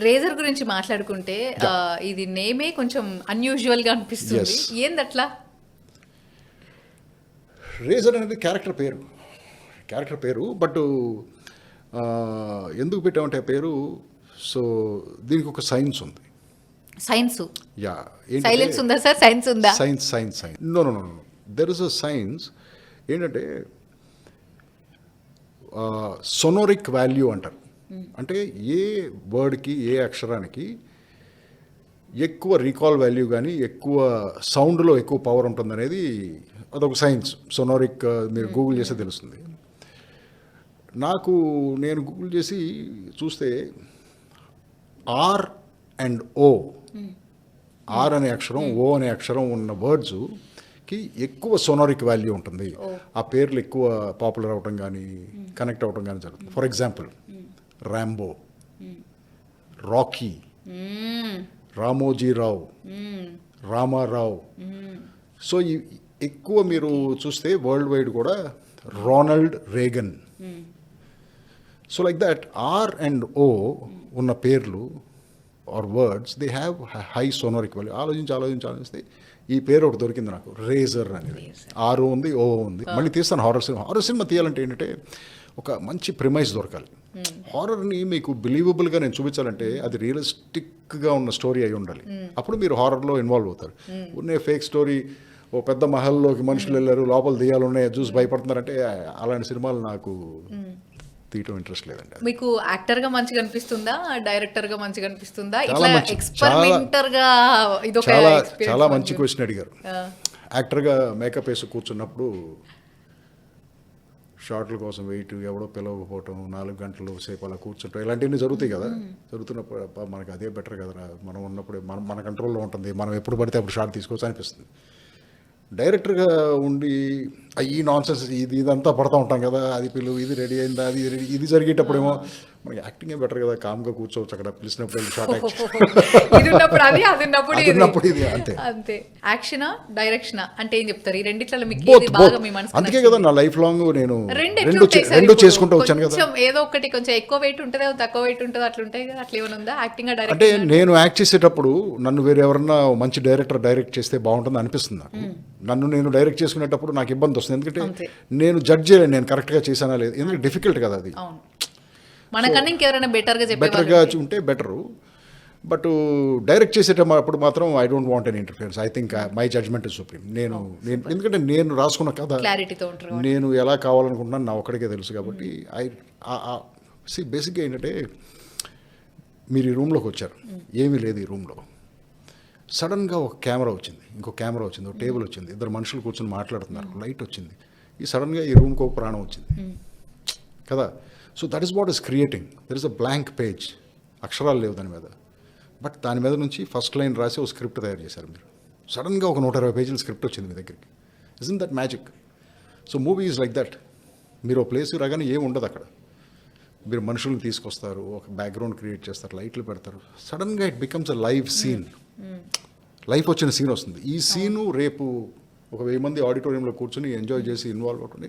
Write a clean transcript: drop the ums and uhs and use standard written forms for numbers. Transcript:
Razor గురించి మాట్లాడుకుంటే ఇది నేమే కొంచెం అన్యూజువల్ గా అనిపిస్తుంది. ఏందట్లా? రేజర్ అనేది క్యారెక్టర్ పేరు. బట్ ఎందుకు పెట్టామంటే పేరు, సో దీనికి ఒక సైన్స్ ఉంది. సైన్స్? యా. సైలెన్స్ ఉందా సార్? సైన్స్ ఉందా? Science no there is a science. ఏంటంటే సొనోరిక్ వాల్యూ అంటారు. అంటే ఏ వర్డ్కి, ఏ అక్షరానికి ఎక్కువ రీకాల్ వాల్యూ కానీ ఎక్కువ సౌండ్లో ఎక్కువ పవర్ ఉంటుంది అనేది అదొక సైన్స్. సొనోరిక్ మీరు గూగుల్ చేస్తే తెలుస్తుంది. నేను గూగుల్ చేసి చూస్తే ఆర్ అండ్ ఓ, ఆర్ అనే అక్షరం, ఓ అనే అక్షరం ఉన్న వర్డ్స్కి ఎక్కువ సొనోరిక్ వాల్యూ ఉంటుంది. ఆ పేర్లు ఎక్కువ పాపులర్ అవటం కానీ కనెక్ట్ అవటం కానీ జరుగుతుంది. For example Rambo, Rocky, Ramojirao, Ramarao. So ఎక్కువ మీరు చూస్తే వరల్డ్ వైడ్ కూడా Ronald Reagan. So like that R and O ఉన్న పేర్లు are words they have high sonoric value. ఆలోచిస్తే ఈ పేరు ఒకటి దొరికింది నాకు, రేజర్ అనేది. ఆర్ ఉంది, ఓ ఉంది. మళ్ళీ తీస్తాను హారర్ సినిమా తీయాలంటే ఏంటంటే ఒక మంచి ప్రిమైజ్ దొరకాలి. హారర్ని మీకు బిలీవబుల్గా నేను చూపించాలంటే అది రియలిస్టిక్గా ఉన్న స్టోరీ అయి ఉండాలి. అప్పుడు మీరు హారర్లో ఇన్వాల్వ్ అవుతారు. ఉన్న ఫేక్ స్టోరీ, ఓ పెద్ద మహల్లోకి మనుషులు వెళ్ళారు, లోపల దెయ్యాలు ఉన్నాయి, చూసి భయపడుతున్నారంటే అలాంటి సినిమాలు నాకు తీయటం ఇంట్రెస్ట్ లేదండి. మీకు యాక్టర్ గా మంచిగా అనిపిస్తుందా, డైరెక్టర్ గా మంచిగా అనిపిస్తుందా? ఎక్స్పెరిమెంటర్ గా ఇదొక చాలా మంచి క్వశ్చన్ అడిగారు. యాక్టర్గా మేకప్ వేసి కూర్చున్నప్పుడు షార్ట్ల కోసం వెయిట్, ఎవడో పిలవకపోవటం, 4 గంటలు సేపు అలా కూర్చుంటాం, ఇలాంటివన్నీ జరుగుతాయి కదా. జరుగుతున్నప్పుడు మనకు అదే బెటర్ కదరా, మనం ఉన్నప్పుడు మన కంట్రోల్లో ఉంటుంది, మనం ఎప్పుడు పడితే అప్పుడు షార్ట్ తీసుకోవచ్చు అనిపిస్తుంది. డైరెక్టర్గా ఉండి ఈ నాన్సెన్స్ ఇదంతా పడుతూ ఉంటాం కదా, అది పిలువు, ఇది రెడీ అయిందా, అది రెడీ, ఇది జరిగేటప్పుడేమో మనకి యాక్టింగే బెటర్ కదా, కామ్గా కూర్చోవచ్చు అక్కడ, పిలిచినప్పుడు షార్ట్ యాక్షన్ ఇది అంతే. యాక్షనా డైరెక్షనా అంటే ఏం చెప్తారు? ఈ రెండిట్లలో మీకు ఏది బాగా మీ మనసు? అందుకే కదా నా లైఫ్ లాంగ్ నేను రెండు చేసుకుంటూ వచ్చాను కదా. ఏదో ఒకటి కొంచెం ఎక్కువ వెయిట్ ఉంటుంది, తక్కువ వెయిట్ ఉంటుంది, అట్లా ఉంటాయి కదా. అట్లా ఏమైనా ఉందా యాక్టింగ్ డైరెక్ట్? అంటే నేను యాక్ట్ చేసేటప్పుడు నన్ను వేరే ఎవరన్నా మంచి డైరెక్టర్ డైరెక్ట్ చేస్తే బాగుంటుంది అనిపిస్తుంది నాకు. నన్ను నేను డైరెక్ట్ చేసుకునేటప్పుడు నాకు ఇబ్బంది వస్తుంది, ఎందుకంటే నేను జడ్జ్ చేయలేను నేను కరెక్ట్గా చేశానా లేదు, ఎందుకంటే డిఫికల్ట్ కదా అది. మనకన్నా ఇంకెవరైనా బెటర్గా ఉంటే బెటరు. బట్ డైరెక్ట్ చేసేటప్పుడు మాత్రం I don't want an interference. I think my judgement is supreme. నేను ఎందుకంటే నేను రాసుకున్న కథ నేను ఎలా కావాలనుకుంటున్నాను నా ఒక్కడికే తెలుసు. కాబట్టి బేసిక్గా ఏంటంటే మీరు ఈ రూమ్లోకి వచ్చారు, ఏమీ లేదు ఈ రూమ్లో, సడన్గా ఒక కెమెరా వచ్చింది, ఇంకో కెమెరా వచ్చింది, ఒక టేబుల్ వచ్చింది, 2 మనుషులు కూర్చొని మాట్లాడుతున్నారు, లైట్ వచ్చింది, ఈ సడన్గా ఈ రూమ్కి ఒక ప్రాణం వచ్చింది కదా. So that is what is creating. There is a blank page, అక్షరాలు లేవు దాని మీద, బట్ దాని మీద నుంచి ఫస్ట్ లైన్ రాసి ఒక స్క్రిప్ట్ తయారు చేశారు మీరు. సడన్గా ఒక 120 పేజీల స్క్రిప్ట్ వచ్చింది మీ దగ్గరికి. Isn't that magic? So movie is like that. మీరు ఒక ప్లేస్ రాగానే ఏమి ఉండదు అక్కడ, మీరు మనుషులను తీసుకొస్తారు, ఒక బ్యాక్గ్రౌండ్ క్రియేట్ చేస్తారు, లైట్లు పెడతారు, సడన్గా it becomes a live scene. Life వచ్చిన సీన్ వస్తుంది. ఈ సీను రేపు ఒక 1000 మంది ఆడిటోరియంలో కూర్చొని ఎంజాయ్ చేసి ఇన్వాల్వ్ అవుతుంది.